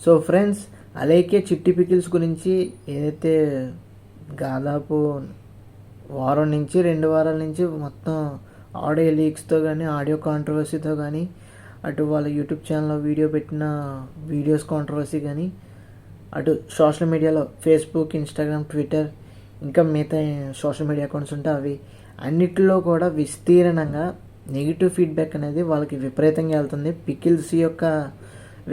So friends, అలాగే చిట్టి pickles గురించి ఏదైతే దాదాపు వారం నుంచి 2 వారాల నుంచి మొత్తం ఆడియో లీక్స్తో కానీ ఆడియో కాంట్రవర్సీతో కానీ అటు వాళ్ళ యూట్యూబ్ ఛానల్లో వీడియో పెట్టిన వీడియోస్ కాంట్రవర్సీ కానీ అటు సోషల్ మీడియాలో ఫేస్బుక్, ఇన్స్టాగ్రామ్, ట్విట్టర్ ఇంకా మిగతా సోషల్ మీడియా అకౌంట్స్ ఉంటే అవి అన్నిటిలో కూడా విస్తీర్ణంగా నెగిటివ్ ఫీడ్బ్యాక్ అనేది వాళ్ళకి విపరీతంగా వెళ్తుంది. పికిల్స్ యొక్క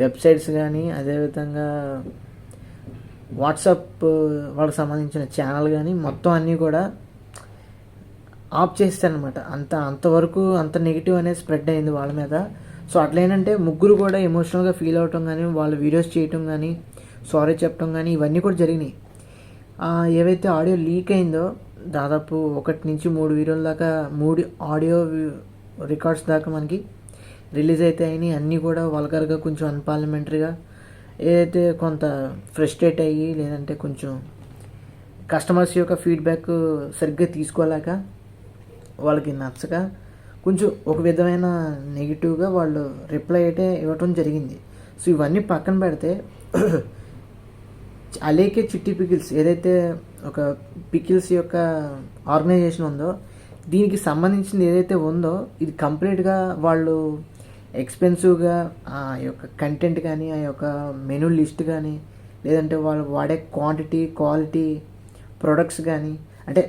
వెబ్సైట్స్ కానీ అదేవిధంగా వాట్సాప్ వాళ్ళకి సంబంధించిన ఛానల్ కానీ మొత్తం అన్నీ కూడా ఆఫ్ చేస్తారనమాట. అంతవరకు అంత నెగిటివ్ అనేది స్ప్రెడ్ అయింది వాళ్ళ మీద. సో అట్లేనంటే ముగ్గురు కూడా ఎమోషనల్గా ఫీల్ అవటం కానీ వాళ్ళు వీడియోస్ చేయటం కానీ సారీ చెప్పడం కానీ ఇవన్నీ కూడా జరిగినాయి. ఏవైతే ఆడియో లీక్ అయిందో దాదాపు 1 నుంచి 3 వీడియోల దాకా 3 ఆడియో రికార్డ్స్ దాకా మనకి రిలీజ్ అయితే అయినాయి. అన్నీ కూడా వల్గర్గా కొంచెం అన్పార్లమెంటరీగా ఏదైతే కొంత ఫ్రస్ట్రేట్ అయ్యి లేదంటే కొంచెం కస్టమర్స్ యొక్క ఫీడ్బ్యాక్ సరిగ్గా తీసుకోలేక వాళ్ళకి నచ్చక కొంచెం ఒక విధమైన నెగిటివ్గా వాళ్ళు రిప్లై అయితే ఇవ్వటం జరిగింది. సో ఇవన్నీ పక్కన పెడితే అలాగే చిట్టి పికిల్స్ ఏదైతే ఒక పికిల్స్ యొక్క ఆర్గనైజేషన్ ఉందో దీనికి సంబంధించింది ఏదైతే ఉందో ఇది కంప్లీట్గా వాళ్ళు ఎక్స్పెన్సివ్గా ఆ యొక్క కంటెంట్ కానీ ఆ యొక్క మెనూ లిస్ట్ కానీ లేదంటే వాళ్ళు వాడే క్వాంటిటీ క్వాలిటీ ప్రొడక్ట్స్ కానీ అంటే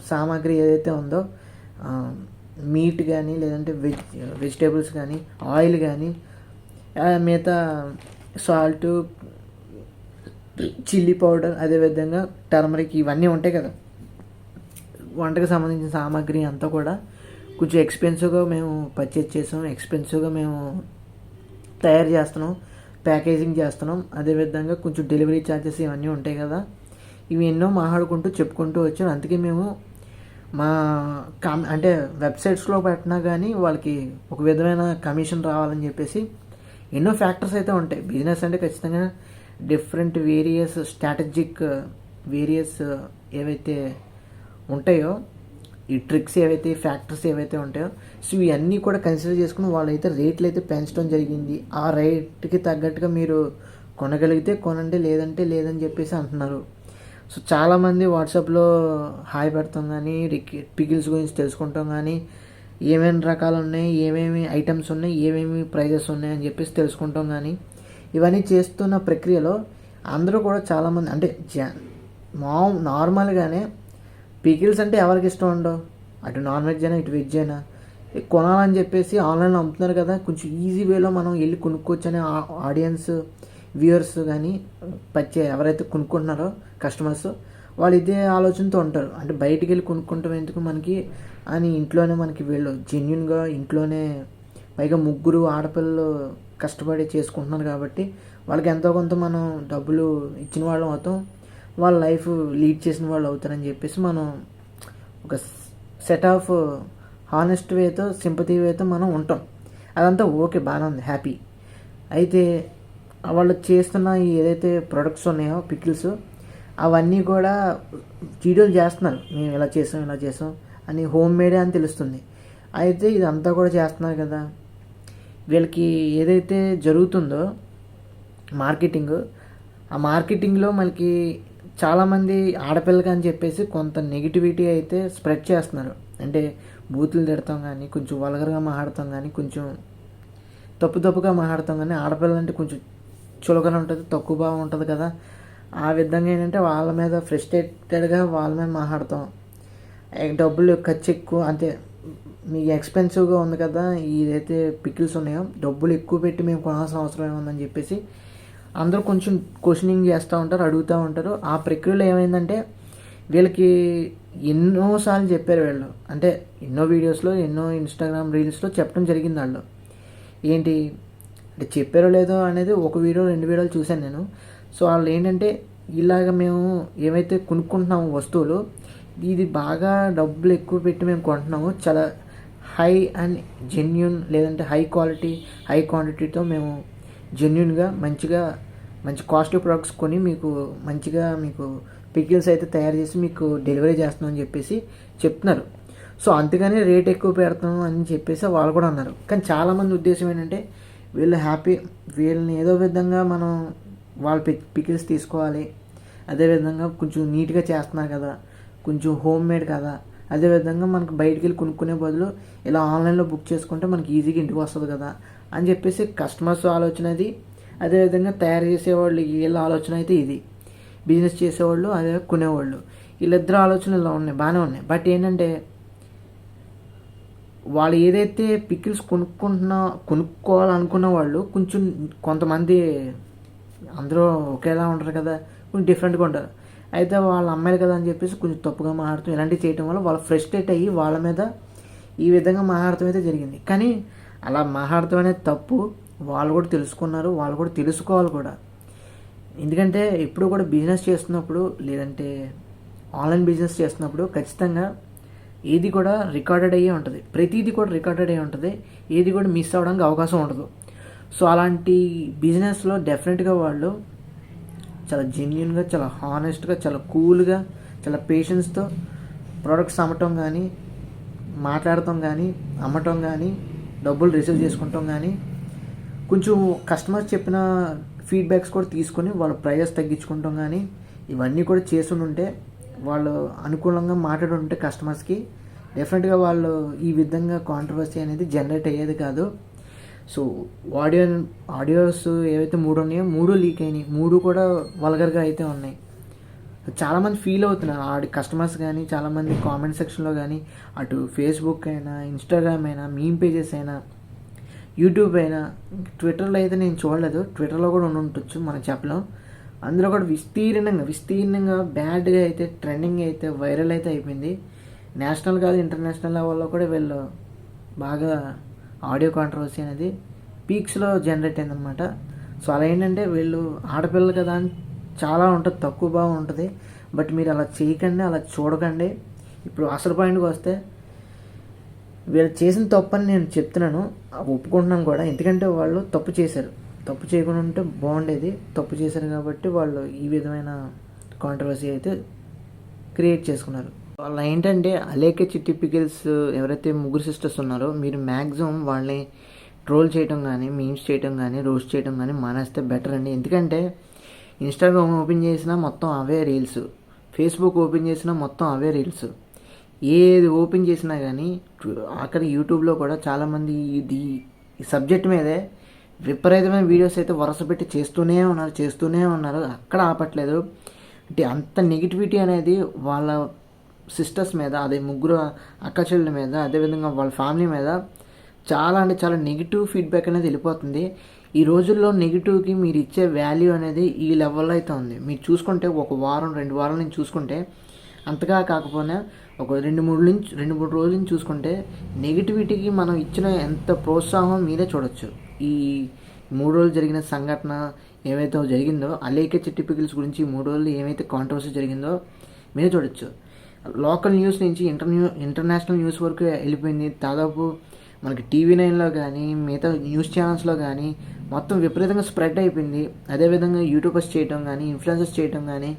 సామాగ్రి ఏదైతే ఉందో మీట్ కానీ లేదంటే వెజిటేబుల్స్ కానీ ఆయిల్ కానీ మిగతా సాల్ట్, చిల్లీ పౌడర్, అదేవిధంగా టర్మరిక్ ఇవన్నీ ఉంటాయి కదా వంటకు సంబంధించిన సామాగ్రి అంతా కూడా కొంచెం ఎక్స్పెన్సివ్గా మేము పర్చేజ్ చేసాం, ఎక్స్పెన్సివ్గా మేము తయారు చేస్తున్నాం, ప్యాకేజింగ్ చేస్తున్నాం. అదేవిధంగా కొంచెం డెలివరీ ఛార్జెస్ ఇవన్నీ ఉంటాయి కదా, ఇవి ఎన్నో మాట్లాడుకుంటూ చెప్పుకుంటూ వచ్చాం. అందుకే మేము మా అంటే వెబ్సైట్స్లో పెట్టినా కానీ వాళ్ళకి ఒక విధమైన కమిషన్ రావాలని చెప్పేసి ఎన్నో ఫ్యాక్టర్స్ అయితే ఉంటాయి. బిజినెస్ అంటే ఖచ్చితంగా డిఫరెంట్ వేరియస్ స్ట్రాటజిక్ వేరియస్ ఏవైతే ఉంటాయో ఈ ట్రిక్స్ ఏవైతే ఫ్యాక్టర్స్ ఏవైతే ఉంటాయో సో ఇవన్నీ కూడా కన్సిడర్ చేసుకుని వాళ్ళైతే రేట్లు అయితే పెంచడం జరిగింది. ఆ రేట్కి తగ్గట్టుగా మీరు కొనగలిగితే కొనండి, లేదంటే లేదని చెప్పేసి అంటున్నారు. సో చాలామంది వాట్సాప్లో హాయ్ పెడతాం కానీ పికిల్స్ గురించి తెలుసుకుంటాం కానీ ఏమేమి రకాలు ఉన్నాయి, ఏమేమి ఐటమ్స్ ఉన్నాయి, ఏమేమి ప్రైజెస్ ఉన్నాయి అని చెప్పేసి తెలుసుకుంటాం కానీ ఇవన్నీ చేస్తున్న ప్రక్రియలో అందరూ కూడా చాలామంది అంటే నార్మల్గానే పికిల్స్ అంటే ఎవరికి ఇష్టం ఉండవు, అటు నాన్ వెజ్ అయినా ఇటు వెజ్ అయినా కొనాలని చెప్పేసి ఆన్లైన్లో అమ్ముతున్నారు కదా, కొంచెం ఈజీ వేలో మనం వెళ్ళి కొనుక్కోవచ్చు అనే ఆడియన్స్ వ్యూయర్స్ కానీ ఎవరైతే కొనుక్కుంటున్నారో కస్టమర్స్ వాళ్ళు ఇదే ఆలోచనతో ఉంటారు. అంటే బయటికి వెళ్ళి కొనుక్కుంటాం ఎందుకు మనకి అని ఇంట్లోనే మనకి వీళ్ళు జెన్యున్గా ఇంట్లోనే పైగా ముగ్గురు ఆడపిల్లలు కష్టపడి చేసుకుంటున్నారు కాబట్టి వాళ్ళకి ఎంతో కొంత మనం డబ్బులు ఇచ్చిన వాళ్ళం అవుతాం, వాళ్ళ లైఫ్ లీడ్ చేసిన వాళ్ళు అవుతారని చెప్పేసి మనం ఒక సెట్ ఆఫ్ హానెస్ట్ వేతో సింపతి వేతో మనం ఉంటాం. అదంతా ఓకే, బాగానే ఉంది, హ్యాపీ. అయితే వాళ్ళు చేస్తున్న ఏదైతే ప్రొడక్ట్స్ ఉన్నాయో పికిల్స్ అవన్నీ కూడా వీడియోలు చేస్తున్నారు, మేము ఇలా చేసాం అని హోమ్ మేడే అని తెలుస్తుంది. అయితే ఇదంతా కూడా చేస్తున్నారు కదా, వీళ్ళకి ఏదైతే జరుగుతుందో మార్కెటింగ్, ఆ మార్కెటింగ్లో మనకి చాలామంది ఆడపిల్లకి అని చెప్పేసి కొంత నెగిటివిటీ అయితే స్ప్రెడ్ చేస్తున్నారు. అంటే బూతులు తిడతాం కానీ కొంచెం వల్గర్గా మాట్లాడతాం కానీ కొంచెం తప్పుగా మాట్లాడతాం కానీ ఆడపిల్లలంటే కొంచెం చులకన ఉంటుంది, తక్కువ భావం ఉంటుంది కదా, ఆ విధంగా ఏంటంటే వాళ్ళ మీద ఫ్రస్ట్రేటెడ్గా వాళ్ళ మీద మాట్లాడతాం. డబ్బులు ఖర్చు ఎక్కువ అంటే మీకు ఎక్స్పెన్సివ్గా ఉంది కదా ఇదైతే పికిల్స్ ఉన్నాయో డబ్బులు ఎక్కువ పెట్టి మేము కొనాల్సిన అవసరం ఏముందని చెప్పేసి అందరూ కొంచెం క్వశ్చనింగ్ చేస్తూ ఉంటారు, అడుగుతూ ఉంటారు. ఆ ప్రక్రియలో ఏమైందంటే వీళ్ళకి ఎన్నోసార్లు చెప్పారు వీళ్ళు, అంటే ఎన్నో వీడియోస్లో ఎన్నో ఇన్స్టాగ్రామ్ రీల్స్లో చెప్పడం జరిగింది. వాళ్ళు ఏంటి అంటే చెప్పారో లేదో అనేది 1 వీడియో 2 వీడియోలు చూశాను నేను. సో వాళ్ళు ఏంటంటే ఇలాగ మేము ఏమైతే కొనుక్కుంటున్నాము వస్తువులు ఇది బాగా డబ్బులు ఎక్కువ పెట్టి మేము కొంటున్నాము, చాలా హై అండ్ జెన్యున్ లేదంటే హై క్వాలిటీ హై క్వాంటిటీతో మేము జెన్యున్గా మంచి కాస్ట్లీ ప్రొడక్ట్స్ కొని మీకు పికిల్స్ అయితే తయారు చేసి మీకు డెలివరీ చేస్తున్నాం అని చెప్పేసి చెప్తున్నారు. సో అందుకని రేట్ ఎక్కువ పెడతాం అని చెప్పేసి వాళ్ళు కూడా అన్నారు. కానీ చాలామంది ఉద్దేశం ఏంటంటే వీళ్ళు హ్యాపీ, వీళ్ళని ఏదో విధంగా మనం వాళ్ళ పికిల్స్ తీసుకోవాలి, అదేవిధంగా కొంచెం నీట్గా చేస్తున్నారు కదా, కొంచెం హోమ్ మేడ్ కదా, అదేవిధంగా మనకు బయటికి వెళ్ళి కొనుక్కునే బదులు ఇలా ఆన్లైన్లో బుక్ చేసుకుంటే మనకి ఈజీగా ఇంటికి వస్తుంది కదా అని చెప్పేసి కస్టమర్స్ ఆలోచన అది. అదేవిధంగా తయారు చేసేవాళ్ళు వీళ్ళ ఆలోచన అయితే ఇది. బిజినెస్ చేసేవాళ్ళు అదే కొనేవాళ్ళు వీళ్ళిద్దరు ఆలోచనలు ఇలా ఉన్నాయి, బాగానే ఉన్నాయి. బట్ ఏంటంటే వాళ్ళు ఏదైతే పికిల్స్ కొనుక్కోవాలనుకున్న వాళ్ళు కొంచెం కొంతమంది అందరూ ఒకేలా ఉంటారు కదా, కొంచెం డిఫరెంట్గా ఉంటారు. అయితే వాళ్ళ అమ్మాయిలు కదా అని చెప్పేసి కొంచెం తప్పుగా మాట్లాడుతూ ఇలాంటివి చేయడం వల్ల వాళ్ళు ఫ్రస్ట్రేట్ అయ్యి వాళ్ళ మీద ఈ విధంగా మాట్లాడటం అయితే జరిగింది. కానీ అలా మాట్లాడటం అనేది తప్పు. వాళ్ళు కూడా తెలుసుకున్నారు, వాళ్ళు కూడా తెలుసుకోవాలి కూడా. ఎందుకంటే ఎప్పుడు కూడా బిజినెస్ చేస్తున్నప్పుడు లేదంటే ఆన్లైన్ బిజినెస్ చేస్తున్నప్పుడు ఖచ్చితంగా ఏది కూడా రికార్డెడ్ అయ్యే ఉంటుంది, ప్రతిదీ కూడా రికార్డెడ్ అయ్యి ఉంటుంది, ఏది కూడా మిస్ అవ్వడానికి అవకాశం ఉండదు. సో అలాంటి బిజినెస్లో డెఫినెట్గా వాళ్ళు చాలా జెన్యున్గా, చాలా హానెస్ట్గా, చాలా కూల్గా, చాలా పేషెన్స్తో ప్రోడక్ట్స్ అమ్మటం కానీ, మాట్లాడటం కానీ, అమ్మటం కానీ, డబ్బులు రిసీవ్ చేసుకుంటాం కానీ, కొంచెం కస్టమర్స్ చెప్పిన ఫీడ్బ్యాక్స్ కూడా తీసుకొని వాళ్ళ ప్రైజెస్ తగ్గించుకుంటాం కానీ ఇవన్నీ కూడా చేసి ఉంటే వాళ్ళు అనుకూలంగా మాట్లాడి ఉంటే కస్టమర్స్కి డెఫినెట్గా వాళ్ళు ఈ విధంగా కాంట్రవర్సీ అనేది జనరేట్ అయ్యేది కాదు. సో ఆడియోస్ ఏవైతే 3 ఉన్నాయో 3 లీక్ అయినాయి, 3 కూడా వల్గర్గా అయితే ఉన్నాయి. చాలామంది ఫీల్ అవుతున్నారు కస్టమర్స్ కానీ, చాలామంది కామెంట్ సెక్షన్లో కానీ, అటు ఫేస్బుక్ అయినా, ఇన్స్టాగ్రామ్ అయినా, మీమ్ పేజెస్ అయినా, యూట్యూబ్ అయినా, ట్విట్టర్లో అయితే నేను చూడలేదు, ట్విట్టర్లో కూడా ఉండొచ్చు మనం చెప్పలేం. అందులో కూడా విస్తీర్ణంగా బ్యాడ్గా అయితే ట్రెండింగ్ అయితే వైరల్ అయితే అయిపోయింది. నేషనల్ కాదు ఇంటర్నేషనల్ లెవెల్లో కూడా వీళ్ళు బాగా ఆడియో కాంట్రవర్సీ అనేది పీక్స్లో జనరేట్ అయిందనమాట. సో అలా ఏంటంటే వీళ్ళు ఆడపిల్లలు కదా అని చాలా ఉంటుంది, తక్కువ బాగా ఉంటుంది. బట్ మీరు అలా చేయకండి, అలా చూడకండి. ఇప్పుడు అసలు పాయింట్కి వస్తే వీళ్ళు చేసిన తప్పు అని నేను చెప్తున్నాను, ఒప్పుకుంటున్నాను కూడా. ఎందుకంటే వాళ్ళు తప్పు చేశారు, తప్పు చేయకుండా ఉంటే బాగుండేది. తప్పు చేశారు కాబట్టి వాళ్ళు ఈ విధమైన కాంట్రవర్సీ అయితే క్రియేట్ చేసుకున్నారు. వాళ్ళు ఏంటంటే అలేఖ్య చిట్టి పికిల్స్ ఎవరైతే 3 సిస్టర్స్ ఉన్నారో మీరు మ్యాక్సిమం వాళ్ళని ట్రోల్ చేయడం కానీ, మీమ్స్ చేయడం కానీ, రోస్ట్ చేయడం కానీ మానేస్తే బెటర్ అండి. ఎందుకంటే ఇన్స్టాగ్రామ్ ఓపెన్ చేసినా మొత్తం అవే రీల్స్, ఫేస్బుక్ ఓపెన్ చేసినా మొత్తం అవే రీల్స్, ఏది ఓపెన్ చేసినా కానీ అక్కడ యూట్యూబ్లో కూడా చాలామంది ఈ సబ్జెక్ట్ మీదే విపరీతమైన వీడియోస్ అయితే వరుస పెట్టి చేస్తూనే ఉన్నారు, అక్కడ ఆపట్లేదు. అంటే అంత నెగిటివిటీ అనేది వాళ్ళ సిస్టర్స్ మీద, అదే 3 అక్క చెల్లెల మీద, అదేవిధంగా వాళ్ళ ఫ్యామిలీ మీద చాలా అంటే చాలా నెగిటివ్ ఫీడ్బ్యాక్ అనేది వెళ్ళిపోతుంది. ఈ రోజుల్లో నెగిటివ్కి మీరు ఇచ్చే వాల్యూ అనేది ఈ లెవెల్లో అయితే ఉంది. మీరు చూసుకుంటే ఒక వారం 2 వారాల నుంచి చూసుకుంటే, అంతగా కాకపోయినా ఒక 2-3 రోజుల నుంచి చూసుకుంటే నెగిటివిటీకి మనం ఇచ్చిన ఎంత ప్రోత్సాహం మీరే చూడొచ్చు. ఈ 3 రోజులు జరిగిన సంఘటన ఏమైతే జరిగిందో, అలేఖ్య చిట్టి పికిల్స్ గురించి 3 రోజులు ఏమైతే కాంట్రవర్సీ జరిగిందో మీరే చూడొచ్చు. లోకల్ న్యూస్ నుంచి ఇంటర్నేషనల్ న్యూస్ వరకు వెళ్ళిపోయింది. దాదాపు మనకి TV9లో కానీ, మిగతా న్యూస్ ఛానల్స్లో కానీ మొత్తం విపరీతంగా స్ప్రెడ్ అయిపోయింది. అదేవిధంగా యూట్యూబర్స్ చేయటం కానీ, ఇన్ఫ్లుయెన్సర్స్ చేయటం కానీ,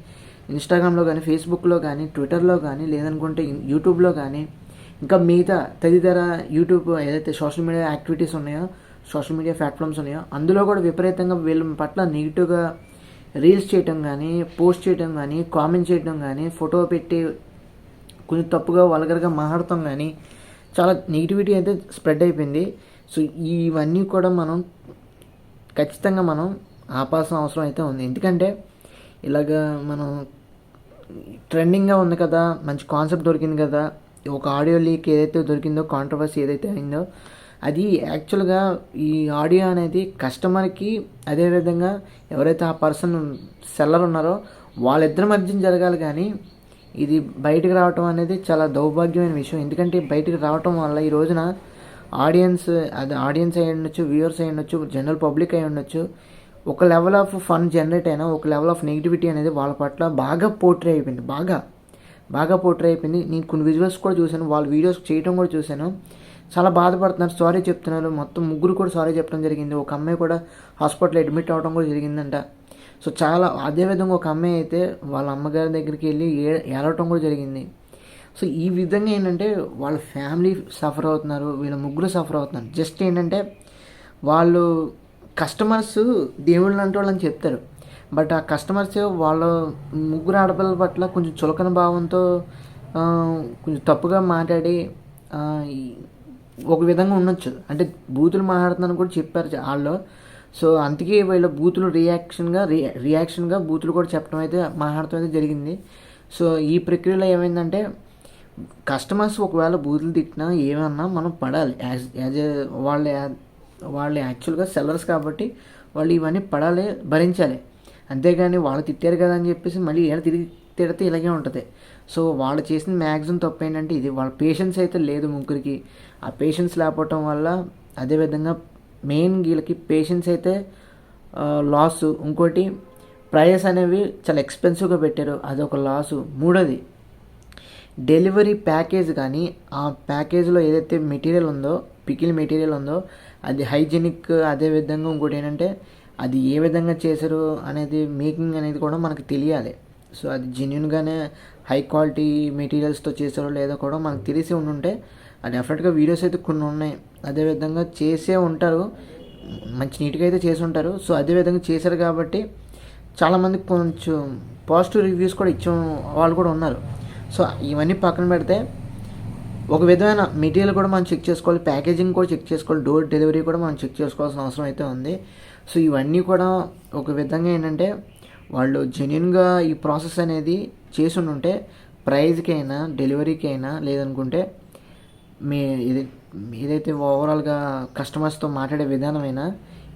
ఇన్స్టాగ్రామ్లో కానీ, ఫేస్బుక్లో కానీ, ట్విట్టర్లో కానీ, లేదనుకుంటే యూట్యూబ్లో కానీ, ఇంకా మిగతా తదితర యూట్యూబ్ ఏదైతే సోషల్ మీడియా యాక్టివిటీస్ ఉన్నాయో, సోషల్ మీడియా ప్లాట్ఫామ్స్ ఉన్నాయో అందులో కూడా విపరీతంగా వీళ్ళ పట్ల నెగిటివ్గా రీల్స్ చేయటం కానీ, పోస్ట్ చేయటం కానీ, కామెంట్ చేయటం కానీ, ఫోటో పెట్టి కొంచెం తప్పుగా వల్గర్గా మాట్లాడటం కానీ చాలా నెగిటివిటీ అయితే స్ప్రెడ్ అయిపోయింది. సో ఇవన్నీ కూడా మనం ఖచ్చితంగా మనం ఆపాల్సిన అవసరం అయితే ఉంది. ఎందుకంటే ఇలాగా మనం ట్రెండింగ్గా ఉంది కదా, మంచి కాన్సెప్ట్ దొరికింది కదా, ఒక ఆడియో లీక్ ఏదైతే దొరికిందో, కాంట్రవర్సీ ఏదైతే అయిందో, అది యాక్చువల్గా ఈ ఆడియో అనేది కస్టమర్కి, అదేవిధంగా ఎవరైతే ఆ పర్సన్ సెల్లర్ ఉన్నారో వాళ్ళిద్దరి మధ్య జరగాలి. కానీ ఇది బయటకు రావటం అనేది చాలా దౌర్భాగ్యమైన విషయం. ఎందుకంటే బయటకు రావటం వల్ల ఈ రోజున ఆడియన్స్ అయి ఉండొచ్చు, వ్యూవర్స్ అయి ఉండొచ్చు, జనరల్ పబ్లిక్ అయి ఉండొచ్చు, ఒక లెవెల్ ఆఫ్ ఫన్ జనరేట్ అయినా ఒక లెవెల్ ఆఫ్ నెగిటివిటీ అనేది వాళ్ళ పట్ల బాగా పోర్ట్రే అయిపోయింది, బాగా పోర్ట్రే అయిపోయింది. నేను కొన్ని విజువల్స్ కూడా చూశాను, వాళ్ళ వీడియోస్ చేయడం కూడా చూశాను. చాలా బాధపడుతున్నారు, సారీ చెప్తున్నారు. మొత్తం 3 కూడా సారీ చెప్పడం జరిగింది. ఒక అమ్మాయి కూడా హాస్పిటల్ అడ్మిట్ అవ్వడం కూడా జరిగిందంట. సో చాలా అదేవిధంగా ఒక అమ్మాయి అయితే వాళ్ళ అమ్మగారి దగ్గరికి వెళ్ళి ఏడవటం కూడా జరిగింది. సో ఈ విధంగా ఏంటంటే వాళ్ళ ఫ్యామిలీ సఫర్ అవుతున్నారు, వీళ్ళ 3 సఫర్ అవుతున్నారు. జస్ట్ ఏంటంటే వాళ్ళు కస్టమర్స్ దేవుళ్ళు లాంటి వాళ్ళని చెప్తారు. బట్ ఆ కస్టమర్స్ వాళ్ళ ముగ్గురు ఆడపిల్లల పట్ల కొంచెం చులకన భావంతో కొంచెం తప్పుగా మాట్లాడి ఒక విధంగా ఉండొచ్చు. అంటే బూతులు మాట్లాడుతున్నాను కూడా చెప్పారు వాళ్ళు. సో అందుకే వీళ్ళ బూతులు రియాక్షన్గా బూతులు కూడా చెప్పడం అయితే మాట్లాడటం అయితే జరిగింది. సో ఈ ప్రక్రియలో ఏమైందంటే కస్టమర్స్ ఒకవేళ బూతులు తిట్టినా ఏమన్నా మనం పడాలి. యాజ్ ఏ వాళ్ళు యాక్చువల్గా సెల్లర్స్ కాబట్టి వాళ్ళు ఇవన్నీ పడాలి, భరించాలి. అంతేగాని వాళ్ళు తిట్టారు కదా అని చెప్పేసి మళ్ళీ తిరిగి తిడితే ఇలాగే ఉంటుంది. సో వాళ్ళు చేసిన మ్యాక్సిమం తప్పు ఏంటంటే ఇది, వాళ్ళ పేషెన్స్ అయితే లేదు ముగ్గురికి. ఆ పేషెన్స్ లేకపోవటం వల్ల, అదేవిధంగా మెయిన్ వీళ్ళకి పేషెన్స్ అయితే లాస్. ఇంకోటి ప్రైస్ అనేవి చాలా ఎక్స్పెన్సివ్గా పెట్టారు, అదొక లాసు. మూడోది డెలివరీ ప్యాకేజ్, కానీ ఆ ప్యాకేజ్లో ఏదైతే మెటీరియల్ ఉందో, పికిల్ మెటీరియల్ ఉందో అది హైజీనిక్. అదేవిధంగా ఇంకోటి ఏంటంటే అది ఏ విధంగా చేశారు అనేది, మేకింగ్ అనేది కూడా మనకు తెలియాలి. సో అది జెన్యున్గానే హై క్వాలిటీ మెటీరియల్స్తో చేశారో లేదో కూడా మనకు తెలిసి ఉండుంటే అది డెఫినెట్గా వీడియోస్ అయితే కొన్ని ఉన్నాయి. అదేవిధంగా చేసే ఉంటారు, మంచి నీట్గా అయితే చేసి ఉంటారు. సో అదేవిధంగా చేశారు కాబట్టి చాలామంది కొంచెం పాజిటివ్ రివ్యూస్ కూడా ఇచ్చిన వాళ్ళు కూడా ఉన్నారు. సో ఇవన్నీ పక్కన పెడితే ఒక విధమైన మెటీరియల్ కూడా మనం చెక్ చేసుకోవాలి, ప్యాకేజింగ్ కూడా చెక్ చేసుకోవాలి, డోర్ డెలివరీ కూడా మనం చెక్ చేసుకోవాల్సిన అవసరం అయితే ఉంది. సో ఇవన్నీ కూడా ఒక విధంగా ఏంటంటే వాళ్ళు జెన్యున్గా ఈ ప్రాసెస్ అనేది చేసి ఉంటే ప్రైజ్కి అయినా డెలివరీకి అయినా లేదనుకుంటే ఏదైతే ఓవరాల్గా కస్టమర్స్తో మాట్లాడే విధానమైనా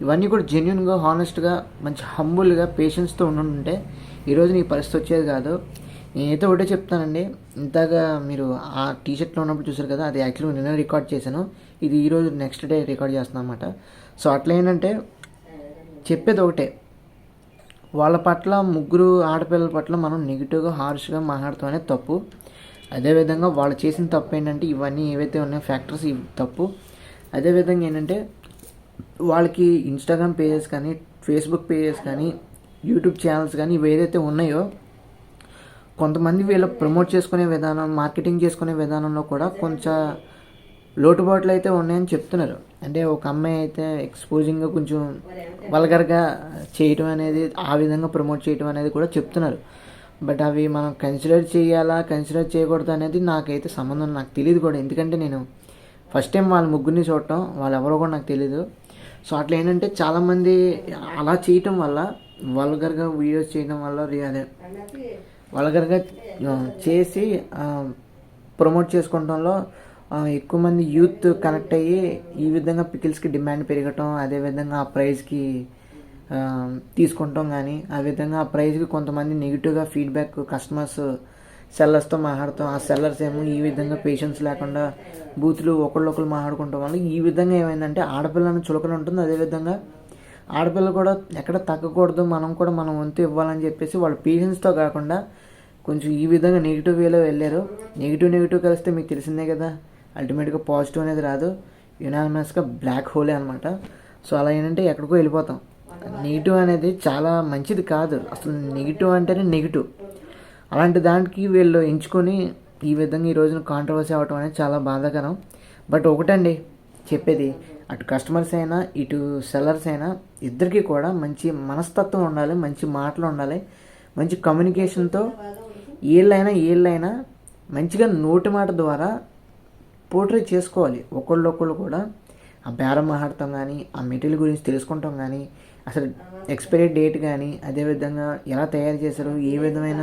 ఇవన్నీ కూడా జెన్యున్గా, హానెస్ట్గా, మంచి హంబుల్గా, పేషెన్స్తో ఉండుంటే ఈరోజు నీ పరిస్థితి వచ్చేది కాదు. నేనైతే ఒకటే చెప్తానండి, ఇంతగా మీరు ఆ టీషర్ట్లో ఉన్నప్పుడు చూసారు కదా, అది యాక్చువల్గా నిన్న రికార్డ్ చేశాను, ఇది ఈరోజు నెక్స్ట్ డే రికార్డ్ చేస్తున్నాను అనమాట. సో అట్లా ఏంటంటే చెప్పేది ఒకటే, వాళ్ళ పట్ల ముగ్గురు ఆడపిల్లల పట్ల మనం నెగిటివ్గా, హార్ష్గా మాట్లాడతాం అనేది తప్పు. అదేవిధంగా వాళ్ళు చేసిన తప్పు ఏంటంటే ఇవన్నీ ఏవైతే ఉన్నాయో ఫ్యాక్టర్స్ ఇవి తప్పు. అదేవిధంగా ఏంటంటే వాళ్ళకి ఇన్స్టాగ్రామ్ పేజెస్ కానీ, ఫేస్బుక్ పేజెస్ కానీ, యూట్యూబ్ ఛానల్స్ కానీ ఇవి ఏదైతే ఉన్నాయో కొంతమంది వీళ్ళు ప్రమోట్ చేసుకునే విధానం, మార్కెటింగ్ చేసుకునే విధానంలో కూడా కొంచెం లోటుబాట్లు అయితే ఉన్నాయని చెప్తున్నారు. అంటే ఒక అమ్మాయి అయితే ఎక్స్పోజింగ్గా కొంచెం వల్గర్గా చేయటం అనేది, ఆ విధంగా ప్రమోట్ చేయటం అనేది కూడా చెప్తున్నారు. బట్ అవి మనం కన్సిడర్ చేయాలా, కన్సిడర్ చేయకూడదు అనేది నాకైతే సంబంధం నాకు తెలియదు కూడా. ఎందుకంటే నేను ఫస్ట్ టైం వాళ్ళ ముగ్గురిని చూడటం, వాళ్ళు ఎవరో కూడా నాకు తెలీదు. సో అట్లా ఏంటంటే చాలామంది అలా చేయటం వల్ల, వల్గర్గా వీడియోస్ చేయడం వల్ల, అదే వల్గర్గా చేసి ప్రమోట్ చేసుకోవడంలో ఎక్కువ మంది యూత్ కనెక్ట్ అయ్యి ఈ విధంగా పికిల్స్కి డిమాండ్ పెరగటం, అదేవిధంగా ఆ ప్రైస్కి తీసుకుంటాం. కానీ ఆ విధంగా ఆ ప్రైస్కి కొంతమంది నెగిటివ్గా ఫీడ్బ్యాక్ కస్టమర్స్ సెల్లర్స్తో మాట్లాడతాం. ఆ సెల్లర్స్ ఏమో ఈ విధంగా పేషెన్స్ లేకుండా బూతులు ఒకళ్ళొకళ్ళు మాట్లాడుకుంటాం వల్ల ఈ విధంగా ఏమైందంటే ఆడపిల్లని చులకన ఉంటుంది. అదేవిధంగా ఆడపిల్ల కూడా ఎక్కడ తగ్గకూడదు, మనం కూడా మనం వంతు ఇవ్వాలని చెప్పేసి వాళ్ళు పేషెన్స్తో కాకుండా కొంచెం ఈ విధంగా నెగిటివ్ వేలో వెళ్ళారు. నెగిటివ్ కలిస్తే మీకు తెలిసిందే కదా, అల్టిమేట్గా పాజిటివ్ అనేది రాదు, యునానిమస్గా బ్లాక్ హోలే అనమాట. సో అలా ఏంటంటే ఎక్కడికో వెళ్ళిపోతాం. నెగిటివ్ అనేది చాలా మంచిది కాదు, అసలు నెగిటివ్ అంటేనే నెగిటివ్. అలాంటి దానికి వీళ్ళు ఎంచుకొని ఈ విధంగా ఈ రోజున కాంట్రవర్సీ అవ్వటం అనేది చాలా బాధాకరం. బట్ ఒకటండి చెప్పేది, అటు కస్టమర్స్ అయినా ఇటు సెల్లర్స్ అయినా ఇద్దరికీ కూడా మంచి మనస్తత్వం ఉండాలి, మంచి మాటలు ఉండాలి, మంచి కమ్యూనికేషన్తో ఏళ్ళైనా మంచిగా నోటి మాట ద్వారా పోర్ట్రే చేసుకోవాలి. ఒకళ్ళు కూడా ఆ బేరం మాట్లాడటం కానీ, ఆ మెటీరియల్ గురించి తెలుసుకుంటాం కానీ, అసలు ఎక్స్పైరీ డేట్ కానీ, అదేవిధంగా ఎలా తయారు చేశారు, ఏ విధమైన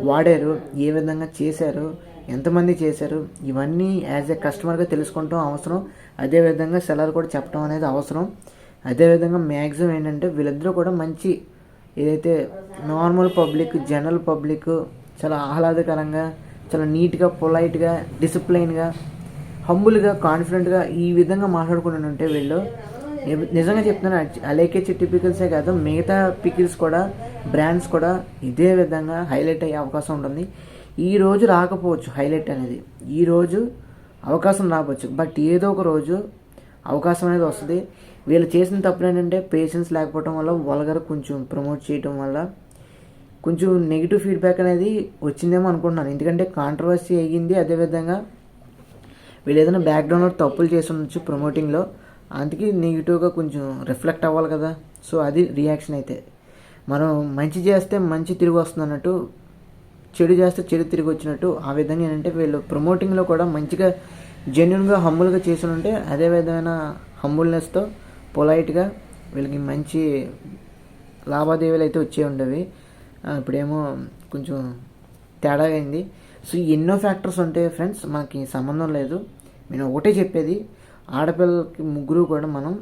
వాడారు, ఏ విధంగా చేశారు, ఎంతమంది చేశారు, ఇవన్నీ యాజ్ ఏ కస్టమర్గా తెలుసుకుంటాం అవసరం. అదేవిధంగా సెల్లర్ కూడా చెప్పడం అనేది అవసరం. అదేవిధంగా మ్యాక్సిమం ఏంటంటే వీళ్ళిద్దరూ కూడా మంచి ఏదైతే నార్మల్ పబ్లిక్, జనరల్ పబ్లిక్ చాలా ఆహ్లాదకరంగా, చాలా నీట్గా, పొలైట్గా, డిసిప్లైన్గా, హంబుల్గా, కాన్ఫిడెంట్గా ఈ విధంగా మాట్లాడుకుంటూ ఉంటే వీళ్ళు నిజంగా చెప్తున్నాను, అలేకే చిట్టి పికిల్సే కాదు మిగతా పికిల్స్ కూడా, బ్రాండ్స్ కూడా ఇదే విధంగా హైలైట్ అయ్యే అవకాశం ఉంటుంది. ఈరోజు రాకపోవచ్చు హైలైట్ అనేది, ఈరోజు అవకాశం రావచ్చు, బట్ ఏదో ఒక రోజు అవకాశం అనేది వస్తుంది. వీళ్ళు చేసిన తప్పులు ఏంటంటే పేషెన్స్ లేకపోవడం వల్ల, వల్గర్ కొంచెం ప్రమోట్ చేయడం వల్ల కొంచెం నెగిటివ్ ఫీడ్బ్యాక్ అనేది వచ్చిందేమో అనుకుంటున్నాను. ఎందుకంటే కాంట్రవర్సీ అయ్యింది. అదేవిధంగా వీళ్ళు ఏదైనా బ్యాక్గ్రౌండ్లో తప్పులు చేసి ఉండొచ్చు ప్రమోటింగ్లో. అందుకే నెగిటివ్గా కొంచెం రిఫ్లెక్ట్ అవ్వాలి కదా. సో అది రియాక్షన్. అయితే మనం మంచి చేస్తే మంచి తిరిగి వస్తుంది అన్నట్టు, చెడు చేస్తే చెడు తిరిగి వచ్చినట్టు. ఆ విధంగా ఏంటంటే వీళ్ళు ప్రమోటింగ్లో కూడా మంచిగా జెన్యున్గా హంబుల్గా చేసి ఉంటే అదే విధమైన హంబుల్నెస్తో పొలైట్గా వీళ్ళకి మంచి లావాదేవీలు అయితే వచ్చే ఉండేవి. ఇప్పుడేమో కొంచెం తేడా అయింది. సో ఎన్నో ఫ్యాక్టర్స్ ఉంటాయి ఫ్రెండ్స్, మనకి సంబంధం లేదు. నేను ఒకటే చెప్పేది, ఆడపిల్లలకి ముగ్గురు కూడా మనం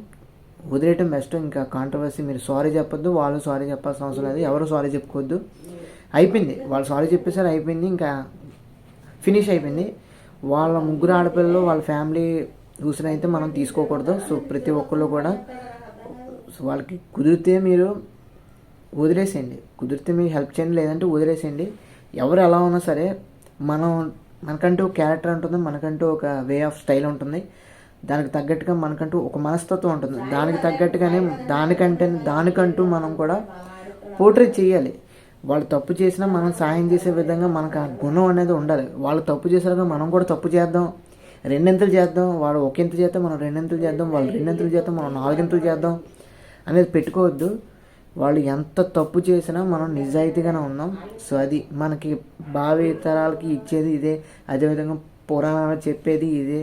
వదిలేయటం బెస్ట్. ఇంకా కాంట్రవర్సీ మీరు సారీ చెప్పొద్దు, వాళ్ళు సారీ చెప్పాల్సిన అవసరం లేదు, ఎవరు సారీ చెప్పుకోవద్దు. అయిపోయింది, వాళ్ళు సారీ చెప్పేసారు, అయిపోయింది, ఇంకా ఫినిష్ అయిపోయింది. వాళ్ళ ముగ్గురు ఆడపిల్లలు వాళ్ళ ఫ్యామిలీ చూసినైతే మనం తీసుకోకూడదు. సో ప్రతి ఒక్కళ్ళు కూడా సో వాళ్ళకి కుదిరితే మీరు వదిలేసేయండి, కుదిరితే మీరు హెల్ప్ చేయండి, లేదంటే వదిలేసేయండి. ఎవరు ఎలా ఉన్నా సరే మనకంటూ ఒక క్యారెక్టర్ ఉంటుంది, మనకంటూ ఒక వే ఆఫ్ స్టైల్ ఉంటుంది, దానికి తగ్గట్టుగా మనకంటూ ఒక మనస్తత్వం ఉంటుంది. దానికి తగ్గట్టుగానే దానికంటూ మనం కూడా పోర్ట్రేట్ చేయాలి. వాళ్ళు తప్పు చేసినా మనం సాయం చేసే విధంగా మనకు ఆ గుణం అనేది ఉండాలి. వాళ్ళు తప్పు చేసారుగా మనం కూడా తప్పు చేద్దాం, రెండింతలు చేద్దాం, వాడు ఒకంత చేస్తే మనం రెండింతలు చేద్దాం, వాళ్ళు రెండింతలు చేద్దాం, మనం నాలుగింతలు చేద్దాం అనేది పెట్టుకోవద్దు. వాళ్ళు ఎంత తప్పు చేసినా మనం నిజాయితీగానే ఉన్నాం. సో అది మనకి భావి తరాలకి ఇచ్చేది ఇదే. అదేవిధంగా పురాణాలు చెప్పేది ఇదే,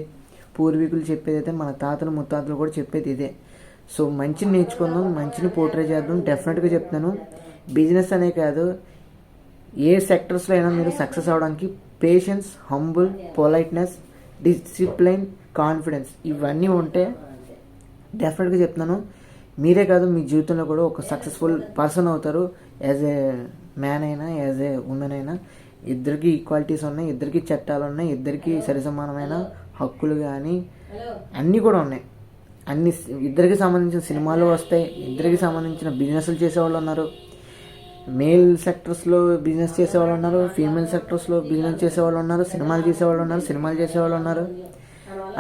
పూర్వీకులు చెప్పేది అయితే మన తాతలు ముత్తాతలు కూడా చెప్పేది ఇదే. సో మంచిని నేర్చుకుందాం, మంచిని పోర్ట్రే చేద్దాం. డెఫినెట్గా చెప్తాను, బిజినెస్ అనే కాదు, ఏ సెక్టర్స్లో అయినా మీరు సక్సెస్ అవ్వడానికి patience, humble, politeness, discipline, confidence ఇవన్నీ ఉంటే డెఫినెట్గా చెప్తున్నాను, మీరే కాదు మీ జీవితంలో కూడా ఒక సక్సెస్ఫుల్ పర్సన్ అవుతారు. యాజ్ ఏ మ్యాన్ అయినా యాజ్ ఏ ఉమెన్ అయినా ఇద్దరికి ఈక్వాలిటీస్ ఉన్నాయి, ఇద్దరికి చట్టాలు ఉన్నాయి, ఇద్దరికి సరిసమానమైన హక్కులు కానీ అన్నీ కూడా ఉన్నాయి. అన్ని ఇద్దరికి సంబంధించిన సినిమాలు వస్తాయి, ఇద్దరికి సంబంధించిన బిజినెస్లు చేసేవాళ్ళు ఉన్నారు. మేల్ సెక్టర్స్లో బిజినెస్ చేసేవాళ్ళు ఉన్నారు, ఫీమేల్ సెక్టర్స్లో బిజినెస్ చేసేవాళ్ళు ఉన్నారు, సినిమాలు చేసేవాళ్ళు ఉన్నారు.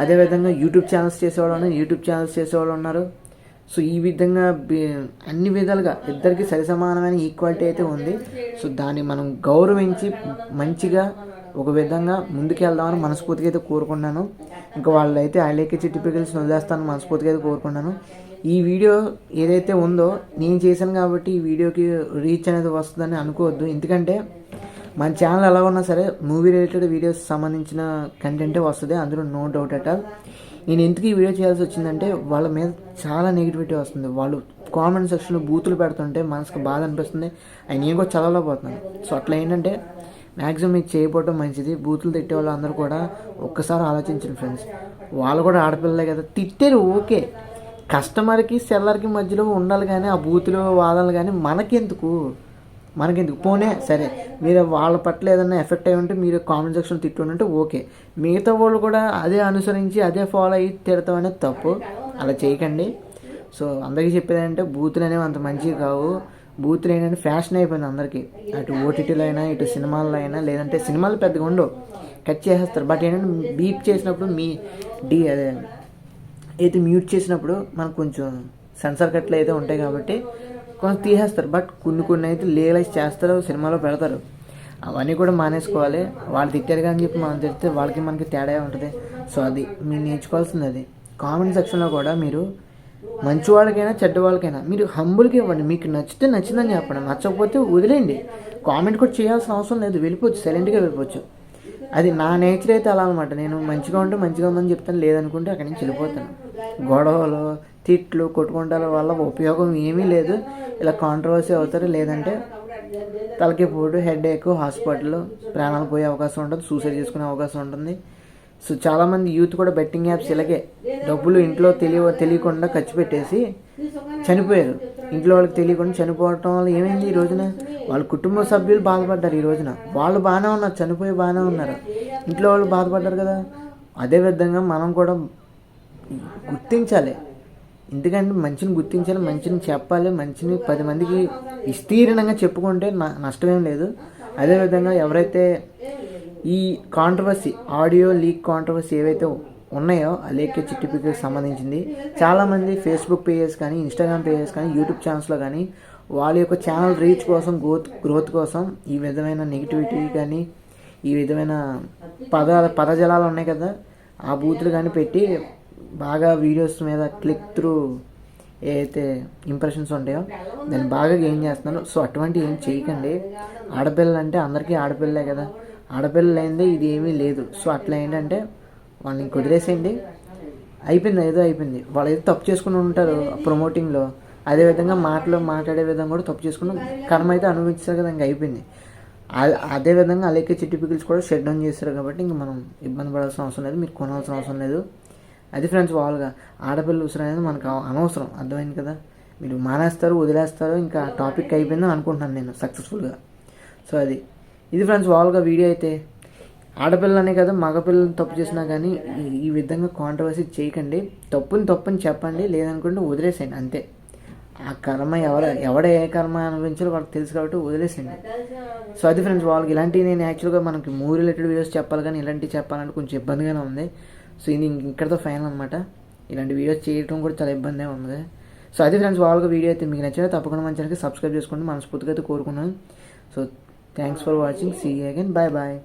అదేవిధంగా యూట్యూబ్ ఛానల్స్ చేసేవాళ్ళు ఉన్నారు. సో ఈ విధంగా అన్ని విధాలుగా ఇద్దరికి సరిసమానమైన ఈక్వాలిటీ అయితే ఉంది. సో దాన్ని మనం గౌరవించి మంచిగా ఒక విధంగా ముందుకు వెళ్దామని మనస్ఫూర్తిగా అయితే కోరుకున్నాను. ఇంకా వాళ్ళైతే ఐలేకిచ్చి టిపికల్స్ వదిలేస్తాను మనస్ఫూర్తిగా అయితే కోరుకున్నాను. ఈ వీడియో ఏదైతే ఉందో నేను చేశాను కాబట్టి ఈ వీడియోకి రీచ్ అనేది వస్తుందని అనుకోవద్దు. ఎందుకంటే మన ఛానల్ ఎలా ఉన్నా సరే మూవీ రిలేటెడ్ వీడియోస్ సంబంధించిన కంటెంటే వస్తుంది, అందులో నో డౌట్ అట్ ఆల్. నేను ఎందుకు ఈ వీడియో చేయాల్సి వచ్చిందంటే వాళ్ళ మీద చాలా నెగిటివిటీ వస్తుంది. వాళ్ళు కామెంట్ సెక్షన్లో బూతులు పెడుతుంటే మనసుకు బాధ అనిపిస్తుంది, అవి నేను కూడా చదవలేకపోతున్నాను. సో అట్లా ఏంటంటే మ్యాక్సిమం మీకు చేయకపోవడం మంచిది. బూతులు తిట్టే వాళ్ళు అందరూ కూడా ఒక్కసారి ఆలోచించండి ఫ్రెండ్స్, వాళ్ళు కూడా ఆడపిల్లలే కదా, తిట్టారు ఓకే, కస్టమర్కి సెల్లర్కి మధ్యలో ఉండాలి, కానీ ఆ బూతులు వాదాలు కానీ మనకెందుకు. పోనే సరే మీరు వాళ్ళ పట్ల ఏదైనా ఎఫెక్ట్ అయి ఉంటే మీరు కామెంట్ సెక్షన్ తిట్టుంటే ఓకే, మిగతా వాళ్ళు కూడా అదే అనుసరించి అదే ఫాలో అయ్యి తిడతాం అనేది తప్పు, అలా చేయకండి. సో అందరికీ చెప్పేది అంటే బూతులు అనేవి అంత మంచివి కావు. బూతులు ఏంటంటే ఫ్యాషన్ అయిపోయింది అందరికీ, అటు ఓటీటీలో అయినా ఇటు సినిమాల్లో అయినా, లేదంటే సినిమాలు పెద్దగా ఉండవు, కట్ చేసేస్తారు. బట్ ఏంటంటే బీప్ చేసినప్పుడు అదే అయితే మ్యూట్ చేసినప్పుడు మనకు కొంచెం సెన్సార్ కట్లు అయితే ఉంటాయి కాబట్టి కొంచెం తీసేస్తారు. బట్ కొన్ని అయితే లీగలైజ్ చేస్తారు, సినిమాలో పెడతారు. అవన్నీ కూడా మానేసుకోవాలి. వాళ్ళు తిట్టారు కానీ చెప్పి మనం తిడితే వాళ్ళకి మనకి తేడా ఉంటుంది. సో అది మీరు నేర్చుకోవాల్సింది. అది కామెంట్ సెక్షన్లో కూడా మీరు మంచి వాళ్ళకైనా చెడ్డ వాళ్ళకైనా మీరు హంబుల్కి ఇవ్వండి. మీకు నచ్చితే నచ్చిందని చెప్పండి, నచ్చకపోతే వదిలేయండి. కామెంట్ కూడా చేయాల్సిన అవసరం లేదు, వెళ్ళిపోవచ్చు, సైలెంట్గా వెళ్ళిపోవచ్చు. అది నా నేచర్ అయితే అలా అనమాట. నేను మంచిగా ఉంటే మంచిగా ఉందని చెప్తాను, లేదనుకుంటే అక్కడి నుంచి వెళ్ళిపోతాను. గొడవలు, తిట్లు, కొట్టుకుంటాల వల్ల ఉపయోగం ఏమీ లేదు. ఇలా కాంట్రవర్సీ అవుతారు, లేదంటే తలకి పోటు, హెడ్ ఎక్, హాస్పిటల్, ప్రాణాలు పోయే అవకాశం ఉంటుంది, సూసైడ్ చేసుకునే అవకాశం ఉంటుంది. సో చాలామంది యూత్ కూడా బెట్టింగ్ యాప్స్ ఇలాగే డబ్బులు ఇంట్లో తెలియకుండా ఖర్చు పెట్టేసి చనిపోయారు. ఇంట్లో వాళ్ళకి తెలియకుండా చనిపోవటం వల్ల ఏమైంది, ఈ రోజున వాళ్ళ కుటుంబ సభ్యులు బాధపడ్డారు. ఈ రోజున వాళ్ళు బాగానే ఉన్నారు, చనిపోయి బాగానే ఉన్నారు, ఇంట్లో వాళ్ళు బాధపడ్డారు కదా. అదేవిధంగా మనం కూడా గుర్తించాలి. ఎందుకంటే మంచిని గుర్తించాలి, మంచిని చెప్పాలి, మంచిని 10 మందికి విస్తీర్ణంగా చెప్పుకుంటే నష్టమేం లేదు. అదేవిధంగా ఎవరైతే ఈ కాంట్రవర్సీ, ఆడియో లీక్ కాంట్రవర్సీ ఏవైతే ఉన్నాయో అలేఖ్య చిట్టిపికి సంబంధించింది చాలామంది ఫేస్బుక్ పేజెస్ కానీ, ఇన్స్టాగ్రామ్ పేజెస్ కానీ, యూట్యూబ్ ఛానల్స్లో కానీ వాళ్ళ యొక్క ఛానల్ రీచ్ కోసం, గ్రోత్ కోసం ఈ విధమైన నెగిటివిటీ కానీ, ఈ విధమైన పదజలాలు ఉన్నాయి కదా, ఆ బూతులు కానీ పెట్టి బాగా వీడియోస్ మీద క్లిక్ త్రూ ఏదైతే ఇంప్రెషన్స్ ఉంటాయో దాన్ని బాగా గెయిన్ చేస్తున్నారు. సో అటువంటి ఏం చేయకండి. ఆడపిల్లలు అంటే అందరికీ ఆడపిల్లలే కదా, ఆడపిల్లలు లేనిదే ఇది ఏమీ లేదు. సో అట్లా ఏంటంటే వాళ్ళని ఇంక వదిలేసేయండి. అయిపోయింది, ఏదో అయిపోయింది. వాళ్ళు ఏదో తప్పు చేసుకుని ఉంటారు ప్రమోటింగ్లో, అదేవిధంగా మాట్లాడే విధంగా కూడా తప్పు చేసుకుని కర్మ అయితే అనుభవించారు కదా, ఇంక అయిపోయింది. అదేవిధంగా అలాగే చిట్టి పికిల్స్ కూడా షట్ డౌన్ చేస్తారు కాబట్టి ఇంక మనం ఇబ్బంది పడాల్సిన అవసరం లేదు, మీరు కొనాల్సిన అవసరం లేదు. అది ఫ్రెండ్స్ వాళ్ళగా ఆడపిల్ల ఉసురు అనేది మనకు అనవసరం, అర్థమైంది కదా. మీరు మానేస్తారు, వదిలేస్తారు, ఇంకా టాపిక్ అయిపోయిందని అనుకుంటున్నాను నేను సక్సెస్ఫుల్గా. సో ఇది ఫ్రెండ్స్ వాళ్ళగా వీడియో అయితే. ఆడపిల్లనే కదా మగపిల్లలు తప్పు చేసినా కానీ ఈ విధంగా కాంట్రవర్సీ చేయకండి. తప్పుని చెప్పండి, లేదనుకుంటే వదిలేసేయండి అంతే. ఆ కర్మ ఎవడ ఏ కర్మ అనుభవించాలో వాళ్ళకి తెలుసు కాబట్టి వదిలేసేయండి. సో అది ఫ్రెండ్స్ వాళ్ళకి. ఇలాంటివి నేను యాక్చువల్గా మనకి మూవీ రిలేటెడ్ వీడియోస్ చెప్పాలి కానీ ఇలాంటివి చెప్పాలంటే కొంచెం ఇబ్బందిగానే ఉంది. సో ఇది ఇక్కడితో ఫైనల్ అనమాట. ఇలాంటి వీడియోస్ చేయడం కూడా చాలా ఇబ్బందిగా ఉంది. సో అది ఫ్రెండ్స్ వాళ్ళకి వీడియో అయితే. మీకు నచ్చితే తప్పకుండా మన ఛానల్కి సబ్స్క్రైబ్ చేసుకోండి, మనస్ఫూర్తిగా అయితే కోరుకున్నాను. So thanks for watching, see you again, bye bye.